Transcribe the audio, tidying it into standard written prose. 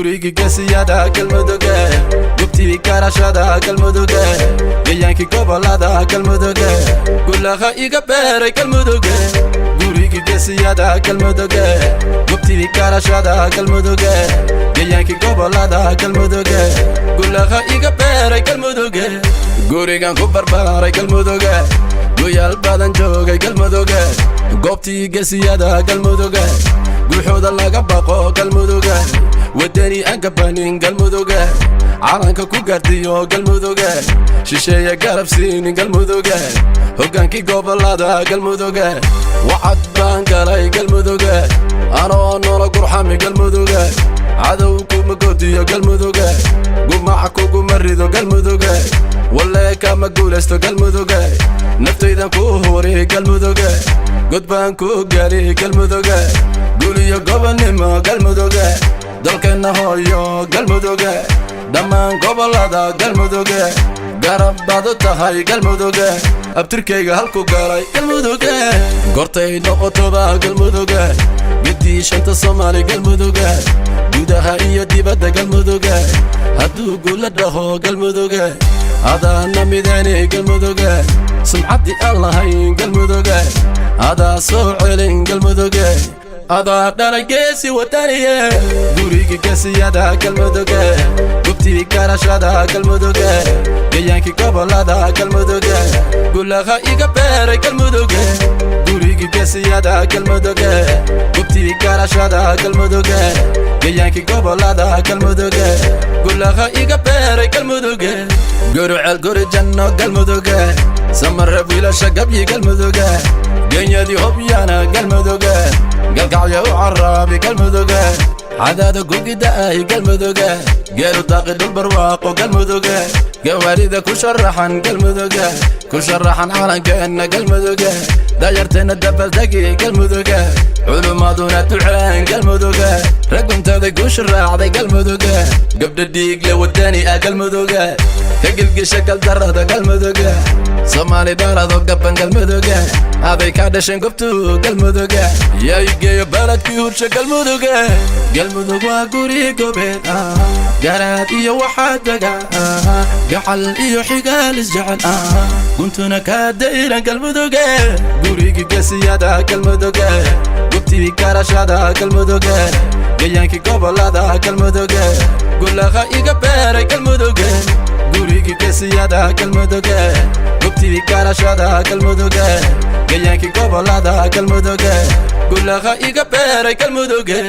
gurigi gasiyada galmuduge gubtii karashada galmuduge deegaanki gobolada galmuduge gulaha iga beeray galmuduge gurigi gasiyada galmuduge gubtii karashada galmuduge deegaanki gobolada galmuduge gulaha iga beeray galmuduge gurigan ku barbaaray galmuduge goyal badan joogay galmuduge goobtii gasiyada galmuduge guuxooda laga baqo galmuduge wadani aan gabanin galmuduge calanka ku gaardiyo galmuduge shisheeye garab siinin galmuduge hogaankii gobolada galmuduge wacad baan galay galmuduge anoo noola gurxami galmuduge cadow kuma godiyo galmuduge gumaca kuguma rido galmuduge walle kama guulaysto galmuduge naftaydan ku huri galmuduge god baan ku gaari galmuduge guuliyo gobonnimo galmuduge dalkeenna hooyo galmuduge dhammaan gobolada galmuduge garab baad u tahay galmuduge abtirkayga halku galay galmuduge gortay noqotoba galmuduge gidii shanta Soomaali galmuduge gudaha iyo dibadda galmuduge hadduu guula dhaho galmuduge adana midani galmuduge sumcadi allahayn galmuduge adaa soo celin galmuduge adaa dhalageysi wadaniye gurigi gasiyada galmuduge gubtii karashada galmuduge deegaanki gobolada galmuduge gulaha iga beeray galmuduge gurigi gasiyada galmuduge gubtii karashada galmuduge deegaanki gobolada galmuduge gulaha iga beeray galmuduge gurucel guri janno galmuduge samara wiilasha gabyi galmuduge genyadii hobyana galmuduge galgacyo u caraabi galmuduge cadaada gugida ay galmuduge geelu daaqi dhul barwaaqo galmuduge gawaarida ku sharaxan galmuduge ku sharaxan calankeenna galmuduge dayarteena dabaldegi galmuduge culumaduna duceen galmuduge raguntada guusha raacday galmuduge gabdha dhiigle wadani ah galmuduge ka gilgisha galdarada galmuduge Soomaali dhalado gaban galmuduge aday ka dhashan gobtu galmuduge yaygeeyo baladkii hursha galmuduge galmudug waa guri gobeed garaad iyo waxaa daga gacal iyo xigaal isjecel guntuna ka dayran galmuduge gurigi gasiyada galmuduge gubtii karashada galmuduge deegaanki gobolada galmuduge gulaha iga beeray galmuduge gurigi gasiyada galmuduge gubtii karashada galmuduge deegaanki gobolada galmuduge gulaha iga beeray galmuduge